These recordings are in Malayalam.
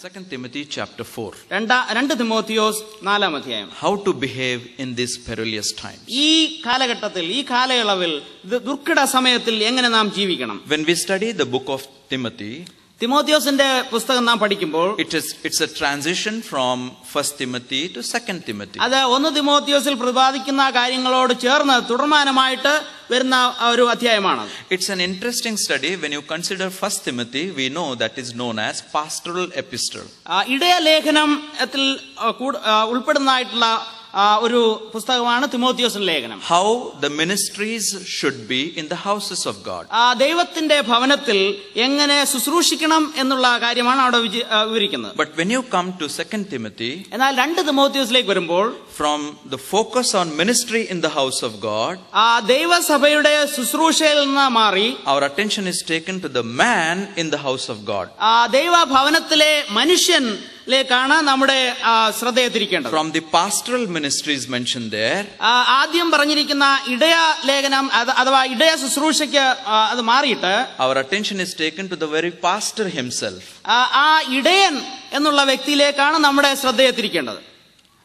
2 Timothy chapter 4. 2 തിമോത്തിയോസ് 4-ാം അധ്യായം. How to behave in these perilous times. ഈ കാലഘട്ടത്തിൽ, ഈ കാലയളവിൽ, ദുർഘട സമയത്തിൽ എങ്ങനെ നാം ജീവിക്കണം? When we study the book of Timothy, തിമോത്തിയോസിന്റെ പുസ്തകം നാം പഠിക്കുമ്പോൾ it's a transition from 1 Timothy to 2 Timothy. അത് 1 തിമോത്തിയോസിൽ പ്രതിപാദിക്കുന്ന കാര്യങ്ങളോട് ചേർന്ന് തുടർമാനമായിട്ട് വരുന്ന ഒരു അധ്യായമാണ്. It's an interesting study. When you consider 1 Timothy, we know that is known as pastoral epistle. ഇടയ ലേഖനത്തിൽ ഉൾപ്പെടുന്നതായിട്ടുള്ള ഒരു പുസ്തകമാണ് തിമോത്തിയോസിന്റെ ലേഖനം. How the ministries should be in the houses of God. ദൈവത്തിന്റെ ഭവനത്തിൽ എങ്ങനെ ശുശ്രൂഷിക്കണം എന്നുള്ള കാര്യമാണ് അവിടെ വിവരിക്കുന്നത്. But when you come to 2 Timothy, എന്നാൽ 2 തിമോത്തിയോസിലേക്ക് വരുമ്പോൾ from the focus on ministry in the house of God, ദൈവസഭയുടെ ശുശ്രൂഷയിൽ നിന്ന് മാറി our attention is taken to the man in the house of God. ദൈവ ഭവനത്തിലെ മനുഷ്യനിലേക്കാണ് നമ്മുടെ ശ്രദ്ധയെ തിരിക്കേണ്ടത്. From the pastoral ministries mentioned there, ആദ്യം പറഞ്ഞിരിക്കുന്ന ഇടയ ലേഖനം അഥവാ ഇടയ ശുശ്രൂഷയ്ക്ക് അത് മാറിയിട്ട് our attention is taken to the very pastor himself. ആ ഇടയൻ എന്നുള്ള വ്യക്തിയിലേക്കാണ് നമ്മുടെ ശ്രദ്ധയെ തിരിക്കേണ്ടത്.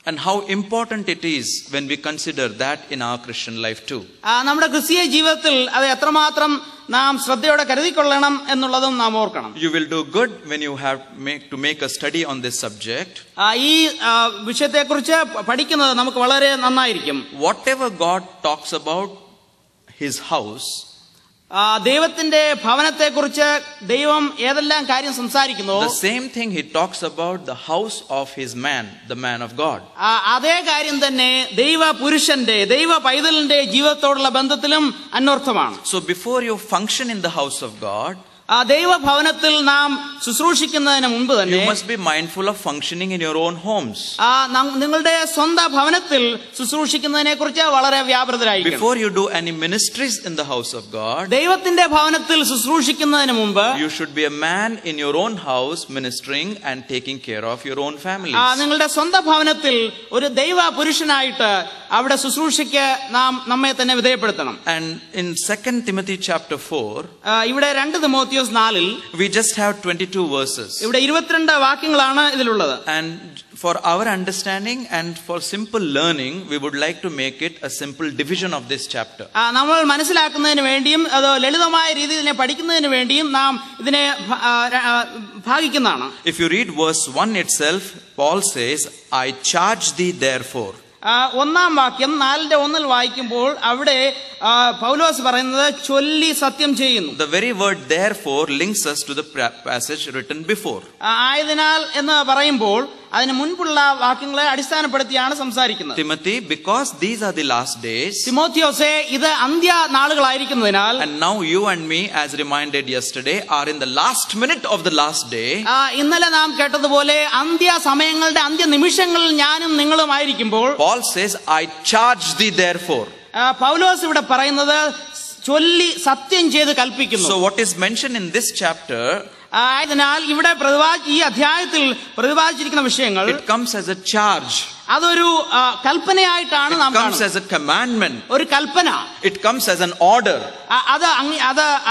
And how important it is when we consider that in our Christian life too. നമ്മുടെ ക്രിസ്തീയ ജീവിതത്തിൽ അത് എത്രമാത്രം നാം ശ്രദ്ധയോടെ കരുതിക്കൊള്ളണം എന്നുള്ളതും നാം ഓർക്കണം. You will do good when you have to make a study on this subject. ഈ വിഷയത്തെക്കുറിച്ച് പഠിക്കുന്നത് നമുക്ക് വളരെ നന്നായിരിക്കും. Whatever God talks about his house, ദൈവത്തിന്റെ ഭവനത്തെക്കുറിച്ച് ദൈവം ഏതെല്ലാം കാര്യം സംസാരിക്കുന്നു, the same thing he talks about the house of his man, the man of God. അതേ കാര്യം തന്നെ ദൈവ പുരുഷന്റെ, ദൈവ പൈതലിന്റെ ജീവിതത്തോടുള്ള ബന്ധത്തിലും അന്വർത്ഥമാണ്. So before you function in the house of God, ദൈവഭവനത്തിൽ നാം ശുശ്രൂഷിക്കുന്നതിന് മുൻപ് തന്നെ you must be mindful of functioning in your own homes. നിങ്ങളുടെ സ്വന്തം ഭവനത്തിൽ ശുശ്രൂഷിക്കുന്നതിനെ കുറിച്ച് വളരെ വ്യാപൃതരായിരിക്കണം. Before you do any ministries in the house of God, ദൈവത്തിന്റെ ഭവനത്തിൽ ശുശ്രൂഷിക്കുന്നതിന് മുമ്പ് you should be a man in your own house ministering and taking care of your own family. നിങ്ങളുടെ സ്വന്തം ഭവനത്തിൽ ഒരു ദൈവ പുരുഷനായിട്ട് അവിടെ ശുശ്രൂഷയ്ക്ക് നാം നമ്മെ തന്നെ വിധേയപ്പെടുത്തണം. And in 2 Timothy chapter 4, ഇവിടെ 2 Timotheos 4-ൽ we just have 22 verses. ഇവിടെ 22 വാക്യങ്ങളാണ് ഇതിലുള്ളത്. And for our understanding and for simple learning, we would like to make it a simple division of this chapter. നമ്മൾ മനസ്സിലാക്കുന്നതിന് വേണ്ടിയും അത് ലളിതമായ രീതിയിൽ ഇതിനെ പഠിക്കുന്നതിന് വേണ്ടിയും നാം ഇതിനെ ഭാഗിക്കുന്നതാണ്. If you read verse 1 itself, Paul says, I charge thee therefore. 1-ാം വാക്യം 4:1 വായിക്കുമ്പോൾ അവിടെ പൗലോസ് പറയുന്നത് ചൊല്ലി സത്യം ചെയ്യുന്നു. The very word therefore links us to the passage written before. ആയതിനാൽ എന്ന് പറയുമ്പോൾ അതിന് മുൻപുള്ള വാക്യങ്ങളെ അടിസ്ഥാനപ്പെടുത്തിയാണ് സംസാരിക്കുന്നത്. Timothy, because these are the last days. തിമോത്തിയോസേ, ഇത് അന്ത്യ നാളുകളായിരിക്കുന്നതിനാൽ. And now you and me, as reminded yesterday, are in the last minute of the last day. ഇന്നലെ നാം കേട്ടതുപോലെ അന്ത്യ സമയങ്ങളുടെ അന്ത്യ നിമിഷങ്ങളിൽ ഞാനും നിങ്ങളുമായിരിക്കുമ്പോൾ Paul says, I charge thee therefore. പൗലോസ് ഇവിടെ പറയുന്നത് ചൊല്ലി സത്യം ചെയ്ത് കൽപ്പിക്കുന്നു. So what is mentioned in this chapter, ആയതിനാൽ ഇവിടെ ഈ അധ്യായത്തിൽ പ്രതിപാദിച്ചിരിക്കുന്ന വിഷയങ്ങൾ, it comes as a charge. അതൊരു കൽപ്പനയായിട്ടാണ് നാം കാണുന്നത്. It comes as a commandment. ഒരു കൽപ്പന. It comes as an order.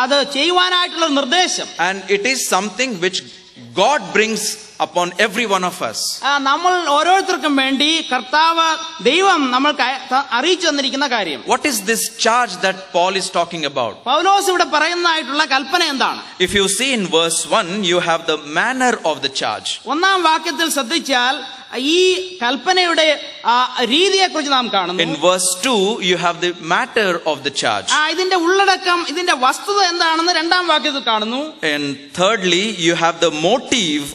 അത് ചെയ്യുവാനായിട്ടുള്ള നിർദ്ദേശം. And it is something which God brings upon every one of us. നമ്മൾ ഓരോരുത്തർക്കും വേണ്ടി കർത്താവ് ദൈവം നമ്മൾക്ക് അറിയിച്ചു തന്നിരിക്കുന്ന കാര്യം. What is this charge that Paul is talking about? പൗലോസ് ഇവിടെ പറയുന്നതായിട്ടുള്ള കൽപ്പന എന്താണ്? If you see in verse 1, you have the manner of the charge. 1-ാം വാക്യത്തിൽ ശ്രദ്ധിച്ചാൽ ഈ കൽപ്പനയുടെ രീതിയെക്കുറിച്ച് നാം കാണുന്നു. In verse 2, you have the matter of the charge. ഇതിന്റെ ഉള്ളടക്കം, ഇതിന്റെ വസ്തുത എന്താണെന്ന് 2-ാം വാക്യത്തിൽ കാണുന്നു. And thirdly, you have the motive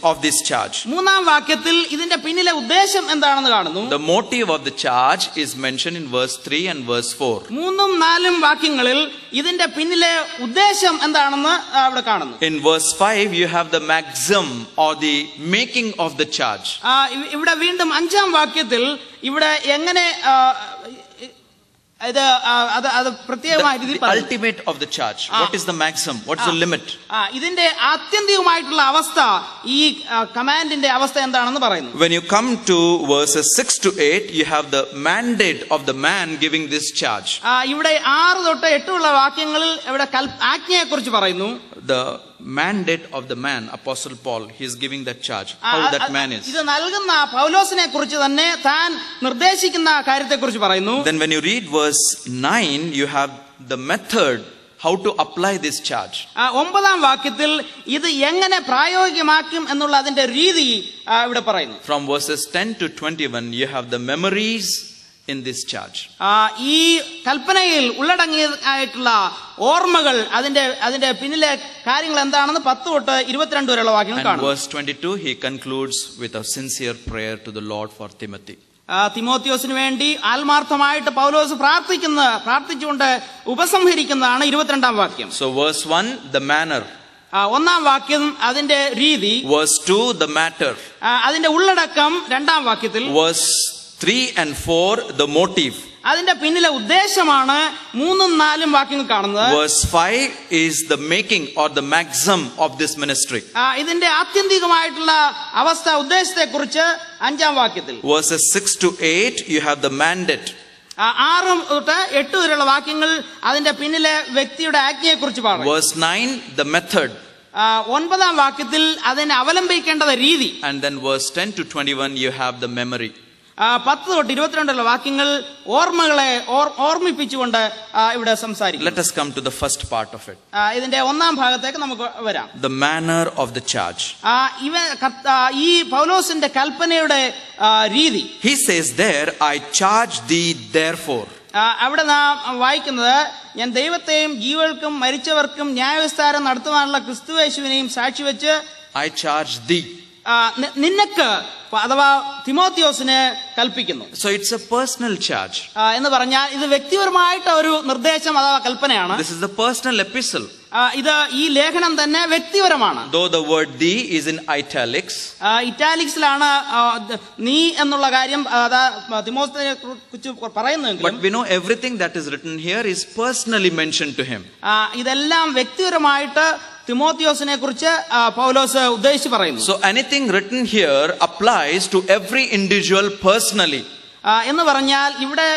of this charge. 3-ാം വാക്യത്തിൽ ഇതിന്റെ പിന്നിലെ ഉദ്ദേശം എന്താണെന്ന് കാണുന്നു. The motive of the charge is mentioned in verse 3 and verse 4. 3-ഉം 4-ഉം വാക്യങ്ങളിൽ ഇതിന്റെ പിന്നിലെ ഉദ്ദേശം എന്താണെന്ന് അവിടെ കാണുന്നു. In verse 5, you have the maxim or the making of the charge. ഇവിടെ വീണ്ടും 5-ാം വാക്യത്തിൽ ഇവിടെ എങ്ങനെ the ultimate of the charge. What is the maximum? What is the limit? ഇതിന്റെ ആത്യന്തികമായിട്ടുള്ള അവസ്ഥ, ഈ കമാൻഡിന്റെ അവസ്ഥ എന്താണെന്ന് പറയുന്നു. When you come to verses 6 to 8, you have the mandate of the man giving this charge. ഇവിടെ 6 തൊട്ട് 8 ഉള്ള വാക്യങ്ങളിൽ ഇവിടെ ആജ്ഞയെക്കുറിച്ച് പറയുന്നു. The mandate of the man, Apostle Paul. He is giving that charge. How that man is. ഇത് നൽകുന്ന പൗലോസിനെ കുറിച്ച് തന്നെ താൻ നിർദ്ദേശിക്കുന്ന കാര്യത്തെക്കുറിച്ച് പറയുന്നു. Then when you read verse 9, you have the method how to apply this charge. 9-ാം വാക്യത്തിൽ ഇത് എങ്ങനെ പ്രായോഗികമാക്കും എന്നുള്ള അതിന്റെ രീതി ഇവിടെ പറയുന്നു. From verses 10 to 21, you have the memories in this charge. ഈ കൽപ്പനയിൽ ഉള്ളടങ്ങിയതായിട്ടുള്ള ഓർമ്മകൾ, അതിന്റെ പിന്നിലെ കാര്യങ്ങൾ എന്താണെന്ന് 10 തൊട്ട് 22 വരെയുള്ള വാക്യങ്ങൾ കാണും. And verse 22, he concludes with a sincere prayer to the Lord for Timothy. തിമോത്തിയോസിന് വേണ്ടി ആത്മാർത്ഥമായിട്ട് പൗലോസ് പ്രാർത്ഥിച്ചുകൊണ്ട് ഉപസംഹരിക്കുന്നതാണ് 22-ാം വാക്യം. So verse 1, the manner. 1-ാം വാക്യം അതിന്റെ രീതി. Verse 2, the matter. അതിന്റെ ഉള്ളടക്കം 2-ാം വാക്യത്തിൽ. Verse 3 and 4, the motive. അതിന്റെ പിന്നിലെ ഉദ്ദേശമാണ് 3ഉം 4ഉം വാക്യങ്ങൾ കാണുന്നത്. Verse 5 is the making or the maxim of this ministry. ഇതിന്റെ ആത്യന്തികമായിട്ടുള്ള അവസ്ഥ ഉദ്ദേശത്തെ കുറിച്ച് 5-ാം വാക്യത്തിൽ. Verses 6 to 8, you have the mandate. 6 തൊട്ട് 8 വരെയുള്ള വാക്യങ്ങൾ അതിന്റെ പിന്നിലെ വ്യക്തിയുടെ ആജ്ഞയെ കുറിച്ച് പറയും. Verse 9, the method. 9-ാം വാക്യത്തിൽ അതിനെ അവലംബിക്കേണ്ട രീതി. And then verse 10 to 21, you have the memory. 10 തൊട്ട് 22 വാക്യങ്ങൾ ഓർമ്മകളെ ഓർമ്മിപ്പിച്ചുകൊണ്ട് ഇവിടെ സംസാരിക്കും. Let us come to the first part of it. ഇതിന്റെ 1-ാം ഭാഗത്തേക്ക് നമുക്ക് വരാം. The manner of the charge. ഈ പൗലോസിന്റെ കൽപ്പനയുടെ രീതി. He says there, I charge thee therefore. അവിടെ നാം വായിക്കുന്നത്, ഞാൻ ദൈവത്തെയും ജീവകൾക്കും മരിച്ചവർക്കും ന്യായവിസ്താരം നടത്തുവാനുള്ള ക്രിസ്തുയേശുവിനെയും സാക്ഷി വെച്ച് I charge thee. നിനക്ക് അഥവാ തിമോത്തിയോസിന് കൽപ്പിക്കുന്നു. So it's a personal charge. എന്ന് പറഞ്ഞാൽ ഇത് വ്യക്തിപരമായിട്ട് ഒരു നിർദ്ദേശം അഥവാ കൽപ്പനയാണ്. This is the personal epistle. ഇത് ഈ ലേഖനം തന്നെ വ്യക്തിപരമാണ്. Though the word thee is in italics. ഇറ്റാലിക്സിലാണ് നീ എന്നുള്ള കാര്യം തിമോത്തിയെ കുറിച്ച് പറയുന്നതെങ്കിലും, but we know everything that is written here is personally mentioned to him. ഇതെല്ലാം വ്യക്തിപരമായിട്ട് തിമോത്തിയോസിനെ കുറിച്ച് പൗലോസ് ഉദ്ദേശിച്ച് പറയുന്നു. So anything written here applies to every individual personally. എന്ന് പറഞ്ഞാൽ ഇവിടെ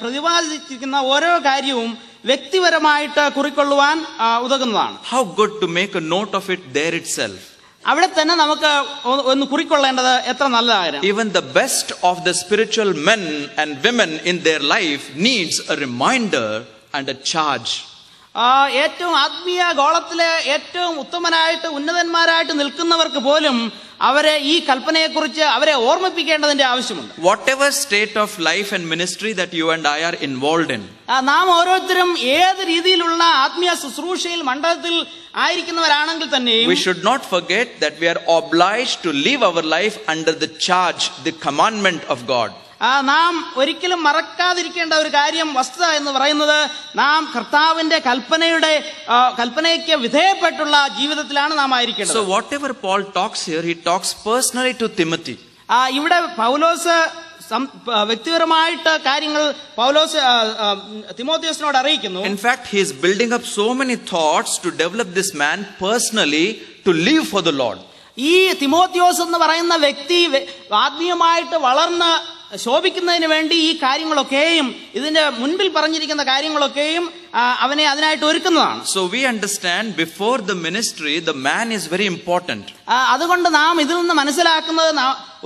പ്രതിപാദിച്ചിരിക്കുന്ന ഓരോ കാര്യവും വ്യക്തിപരമായിട്ട് കുറിക്കൊള്ളുവാൻ ഉതകുന്നതാണ്. How good to make a note of it there itself. അവിടെ തന്നെ നമുക്ക് ഒന്ന് കുറിക്കൊള്ളേണ്ടത് എത്ര നല്ലതായിരുന്നു. Even the best of the spiritual men and women in their life needs a reminder and a charge. ഏറ്റവും ആത്മീയ ഗോളത്തിലെ ഏറ്റവും ഉത്തമനായിട്ട് ഉന്നതന്മാരായിട്ട് നിൽക്കുന്നവർക്ക് പോലും അവരെ ഈ കൽപ്പനയെക്കുറിച്ച് അവരെ ഓർമ്മിപ്പിക്കേണ്ടതിന്റെ ആവശ്യമുണ്ട്. Whatever state of life and ministry that you and I are involved in, നാം ഓരോരുത്തരും ഏത് രീതിയിലുള്ള ആത്മീയ ശുശ്രൂഷയിൽ മണ്ഡലത്തിൽ ആയിരിക്കുന്നവരാണെങ്കിൽ തന്നെയും we should not forget that we are obliged to live our life under the charge, the commandment of God. നാം ഒരിക്കലും മറക്കാതിരിക്കേണ്ട ഒരു കാര്യം, വസ്തുത എന്ന് പറയുന്നത്, നാം കർത്താവിന്റെ കൽപ്പനയ്ക്ക് വിധേയപ്പെട്ടുള്ള ജീവിതത്തിലാണ് നാം ആയിരിക്കേണ്ടത്. So whatever Paul talks here, he talks personally to Timothy. ഇവിടെ പൗലോസ് വ്യക്തിപരമായിട്ട് കാര്യങ്ങൾ പൗലോസ് തിമോത്തിയോസിനോട് അറിയിക്കുന്നു. In fact, he is building up so many thoughts to develop this man personally to live for the Lord. ഈ തിമോത്തിയോസ് എന്ന് പറയുന്ന വ്യക്തി ആത്മീയമായിട്ട് വളർന്ന് ശോഭിക്കുന്നതിന് വേണ്ടി ഈ കാര്യങ്ങളൊക്കെയും, ഇതിന്റെ മുൻപിൽ പറഞ്ഞിരിക്കുന്ന കാര്യങ്ങളൊക്കെയും അവനെ അതിനായിട്ട് ഒരുക്കുന്നതാണ്. So we understand before the ministry, the man is very important. അതുകൊണ്ട് നാം ഇതിൽ നിന്ന് മനസ്സിലാക്കുന്നത്,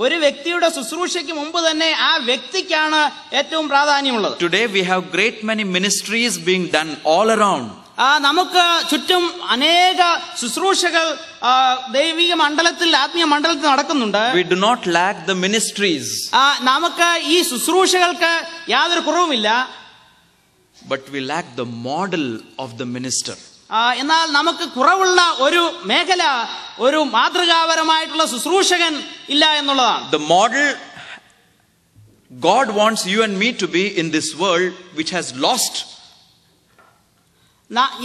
ഒരു വ്യക്തിയുടെ ശുശ്രൂഷയ്ക്ക് മുമ്പ് തന്നെ ആ വ്യക്തിക്കാണ് ഏറ്റവും പ്രാധാന്യമുള്ളത്. Today we have great many ministries being done all around. നമുക്ക് ചുറ്റും അനേക ശുശ്രൂഷകൾ ദൈവിക മണ്ഡലത്തിൽ, ആത്മീയ മണ്ഡലത്തിൽ നടക്കുന്നുണ്ട്. We do not lack the ministries. നമുക്ക് ഈ ശുശ്രൂഷകൾക്ക് യാതൊരു കുറവുമില്ല. But we lack the model of the minister. എന്നാൽ നമുക്ക് കുറവുള്ള ഒരു മേഖല, ഒരു മാതൃകാപരമായിട്ടുള്ള ശുശ്രൂഷകൻ ഇല്ല എന്നുള്ളതാണ്. The model God wants you and me to be in this world which has lost.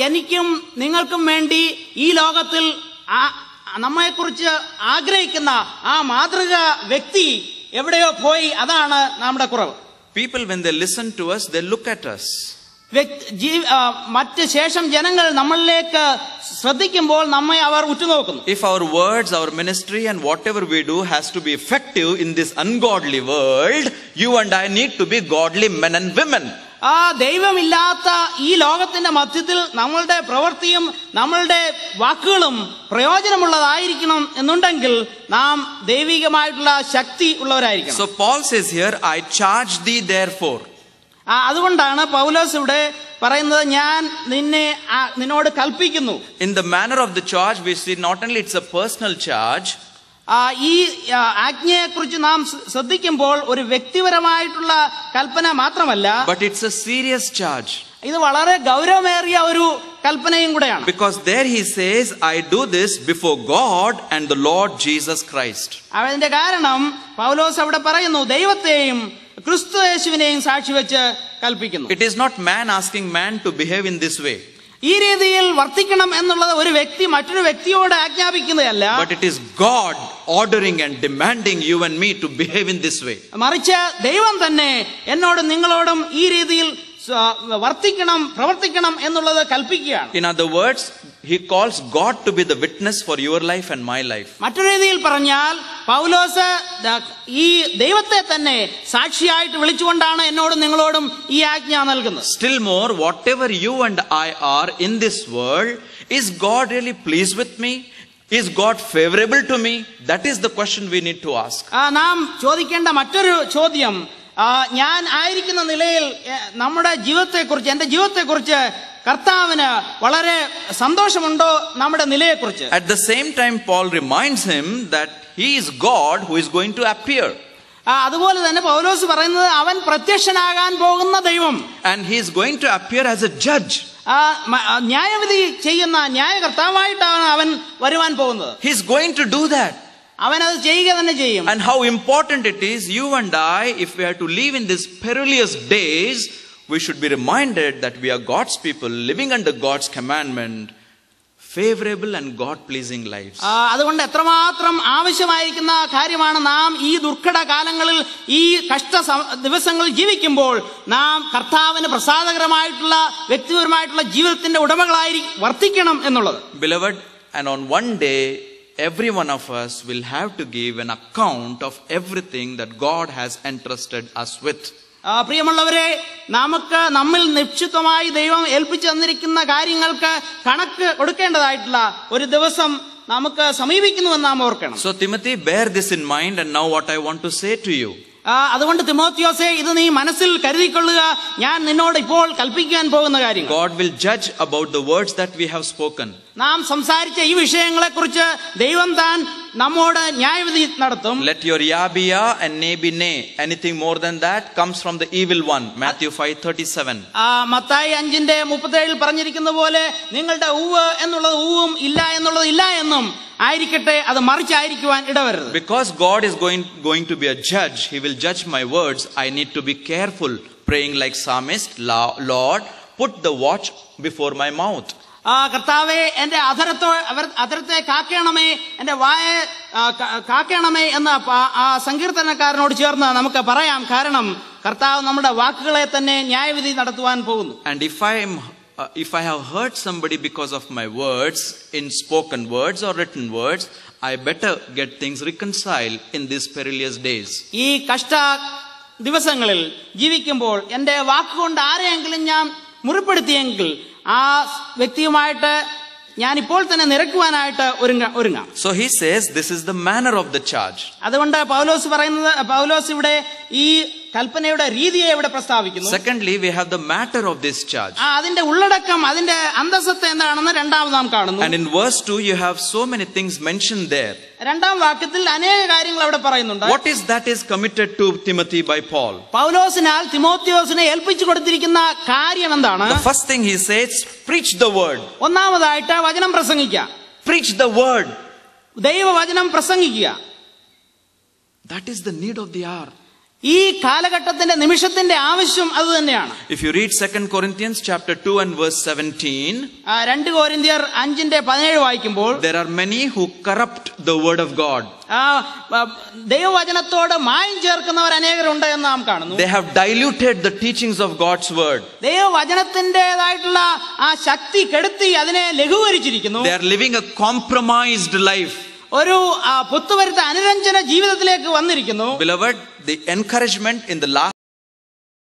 എനിക്കും നിങ്ങൾക്കും വേണ്ടി ഈ ലോകത്തിൽ നമ്മെക്കുറിച്ച് ആഗ്രഹിക്കുന്ന ആ മാതൃക വ്യക്തി എവിടെയോ പോയി, അതാണ് നമ്മുടെ കുറവ്. People, when they listen to us, they look at us. മറ്റ് ശേഷം ജനങ്ങൾ നമ്മളിലേക്ക് ശ്രദ്ധിക്കുമ്പോൾ നമ്മെ അവർ ഉറ്റുനോക്കുന്നു. If our words, our ministry and whatever we do has to be effective in this ungodly world, you and I need to be godly men and women. ആ ദൈവമില്ലാത്ത ഈ ലോകത്തിന്റെ മധ്യത്തിൽ നമ്മളുടെ പ്രവൃത്തിയും നമ്മളുടെ വാക്കുകളും പ്രയോജനമുള്ളതായിരിക്കണം എന്നുണ്ടെങ്കിൽ നാം ദൈവികമായിട്ടുള്ള ശക്തി ഉള്ളവരായിരിക്കണം. So Paul says here, I charge thee therefore. അതുകൊണ്ടാണ് പൗലോസ് ഇവിടെ പറയുന്നത്, ഞാൻ നിന്നോട് കൽപ്പിക്കുന്നു. In the manner of the charge, we see not only it's a personal charge. ഈ ആജ്ഞയെ കുറിച്ച് നാം ശ്രദ്ധിക്കുമ്പോൾ ഒരു വ്യക്തിപരമായിട്ടുള്ള കൽപ്പന മാത്രമല്ല, but it's a serious charge. ഇത് വളരെ ഗൗരവമേറിയ ഒരു കൽപ്പനയും കൂടെയാണ്. Because there he says, I do this before God and the Lord Jesus Christ. അതിന്റെ കാരണം പൗലോസ് അവിടെ പറയുന്നു, ദൈവത്തെയും ക്രിസ്തു യേശുവിനെയും സാക്ഷി വെച്ച് കൽപ്പിക്കുന്നു. It is not man asking man to behave in this way. ഈ രീതിയിൽ വർത്തിക്കണം എന്നുള്ളത് ഒരു വ്യക്തി മറ്റൊരു വ്യക്തിയോട് ആജ്ഞാപിക്കുന്നതല്ല, but it is God ordering and demanding you and me to behave in this way. മറിച്ച് ദൈവം തന്നെ എന്നോടും നിങ്ങളോടും ഈ രീതിയിൽ വർത്തിക്കണം, പ്രവർത്തിക്കണം എന്നുള്ളത് കൽപ്പിക്കുകയാണ്. In other words, he calls God to be the witness for your life and my life. മറ്റൊരു രീതിയിൽ പറഞ്ഞാൽ പൗലോസ് ഈ ദൈവത്തെ തന്നെ സാക്ഷിയായിട്ട് വിളിച്ചുകൊണ്ടാണ് എന്നോടും നിങ്ങളോടും ഈ ആജ്ഞ നൽകുന്നത്. Still more, whatever you and I are in this world, is God really pleased with me? Is God favorable to me? That is the question we need to ask. നാം ചോദിക്കേണ്ട മറ്റൊരു ചോദ്യം, ഞാൻ ആയിരിക്കുന്ന നിലയിൽ നമ്മുടെ ജീവിതത്തെക്കുറിച്ച്, എന്റെ ജീവിതത്തെക്കുറിച്ച് കർത്താവിന് വളരെ സന്തോഷമുണ്ടോ നമ്മുടെ നിലയെക്കുറിച്ച്? At the same time, Paul reminds him that he is God who is going to appear. അതുപോലെ തന്നെ പൗലോസ് പറയുന്നത് അവൻ പ്രത്യക്ഷനാകാൻ പോകുന്ന ദൈവം, and he is going to appear as a judge. ന്യായവിധി ചെയ്യുന്ന ന്യായകർത്താവായിട്ടാണ് അവൻ വരുവാൻ പോകുന്നത്. He is going to do that. അവനത് ചെയ്യുക തന്നെ ചെയ്യും. And how important it is, you and I, if we have to live in these perilous days, we should be reminded that we are God's people living under God's commandment, favorable and God-pleasing lives. അതുകൊണ്ട് എത്രമാത്രം ആവശ്യമായിരിക്കുന്ന കാര്യമാണ് നാം ഈ ദുർഘട കാലങ്ങളിൽ, ഈ കഷ്ട ദിവസങ്ങളിൽ ജീവിക്കുമ്പോൾ നാം കർത്താവിന് പ്രസാദകരമായിട്ടുള്ള വ്യക്തിപരമായിട്ടുള്ള ജീവിതത്തിന്റെ ഉടമകളായി വർത്തിക്കണം എന്നുള്ളത്. Beloved, and on one day every one of us will have to give an account of everything that God has entrusted us with. പ്രിയമുള്ളവരെ, നമ്മിൽ നിക്ഷിപ്തമായി ദൈവം ഏൽപ്പിച്ചു തന്നിരിക്കുന്ന കാര്യങ്ങൾക്ക് കണക്ക് കൊടുക്കേണ്ടതായിട്ടുള്ള ഒരു ദിവസം നമുക്ക് സമീപിക്കുന്നുവെന്ന് നാം ഓർക്കണം. So Timothy, bear this in mind, and now what I want to say to you. അതുകൊണ്ട് തിമോത്തിയോസേ, ഇത് നീ മനസ്സിൽ കരുതിക്കൊള്ളുക, ഞാൻ നിന്നോട് ഇപ്പോൾ കൽപ്പിക്കാൻ പോകുന്ന കാര്യം. God will judge about the words that we have spoken. നാം സംസാരിച്ച ഈ വിഷയങ്ങളെ കുറിച്ച് ദൈവം താൻ നമ്മോട് ന്യായവിധി നടത്തും. Let your ya be ya and nay be nay. Anything more than that comes from the evil one. Matthew 5:37. Mathai 5:37 പറഞ്ഞിരിക്കുന്ന പോലെ നിങ്ങളുടെ ഊവ് എന്നുള്ളത് ഊവും ഇല്ല എന്നുള്ളത് ഇല്ല എന്നും ആയിരിക്കട്ടെ, അത് മറിച്ചായിരിക്കുവാൻ ഇടവരുത്. Because God is going to be a judge, he will judge my words. I need to be careful, praying like psalmist, Lord, put the watch before my mouth. കർത്താവേ, എന്റെ അധരത്തെ കാക്കണമേ, എന്റെ വായെ കാക്കണമേ എന്ന് സങ്കീർത്തനക്കാരനോട് ചേർന്ന് നമുക്ക് പറയാം. കാരണം കർത്താവ് നമ്മുടെ വാക്കുകളെ തന്നെ ന്യായവിധി നടത്തുവാൻ പോകുന്നു. And if I have hurt somebody because of my words, in spoken words or written words, I better get things reconciled in these perilous days. ഈ കഷ്ട ദിവസങ്ങളിൽ ജീവിക്കുമ്പോൾ എന്റെ വാക്കുകൊണ്ട് ആരെയെങ്കിലും ഞാൻ മുറിപ്പെടുത്തിയെങ്കിൽ ആ വ്യക്തിയുമായിട്ട് ഞാൻ ഇപ്പോൾ തന്നെ നിരക്കുവാനായിട്ട് ഒരുങ്ങാം. So he says this is the manner of the charge. അതുകൊണ്ട് പൗലോസ് ഇവിടെ ഈ കൽപ്പനയുടെ രീതിയെ ഇവിടെ പ്രസ്താവിക്കുന്നു. Secondly, we have the matter of this charge. അതിന്റെ ഉള്ളടക്കം, അതിന്റെ അന്തസ്സത്ത എന്താണെന്ന് രണ്ടാമത് നാം കാണുന്നു. And in verse 2 you have so many things mentioned there. രണ്ടാം വാക്യത്തിൽ അനേക കാര്യങ്ങൾ അവിടെ പറയുന്നുണ്ട്. What is that is committed to Timothy by Paul? പൗലോസിനാൽ തിമോത്തിയോസിനെ ഏൽപ്പിച്ചു കൊടുത്തിരിക്കുന്ന കാര്യം എന്താണ്? The first thing he says, preach the word. ഒന്നാമതായിട്ട് വചനം പ്രസംഗിക്കുക. Preach the word. ദൈവവചനം പ്രസംഗിക്കുക. That is the need of the hour. ഈ കാലഘട്ടത്തിന്റെ നിമിഷത്തിന്റെ ആവശ്യം അത് തന്നെയാണ്. If you read 2 Corinthians chapter 2 and verse 17, 2 കൊരിന്ത്യർ 5:17 വായിക്കുമ്പോൾ, there are many who corrupt the word of God. ദൈവവചനത്തോട് മായം ചേർക്കുന്നവർ അനേകരുണ്ട് എന്ന് നാം കാണുന്നു. They have diluted the teachings of God's word. ദൈവവചനത്തിന്റേതായിട്ടുള്ള ആ ശക്തി കെടുത്തി അതിനെ ലഘൂകരിച്ചിരിക്കുന്നു. They are living a compromised life. ഒരു പുത്തുവരുത്ത അനുരഞ്ജന ജീവിതത്തിലേക്ക് വന്നിരിക്കുന്നു. Beloved, the encouragement in the last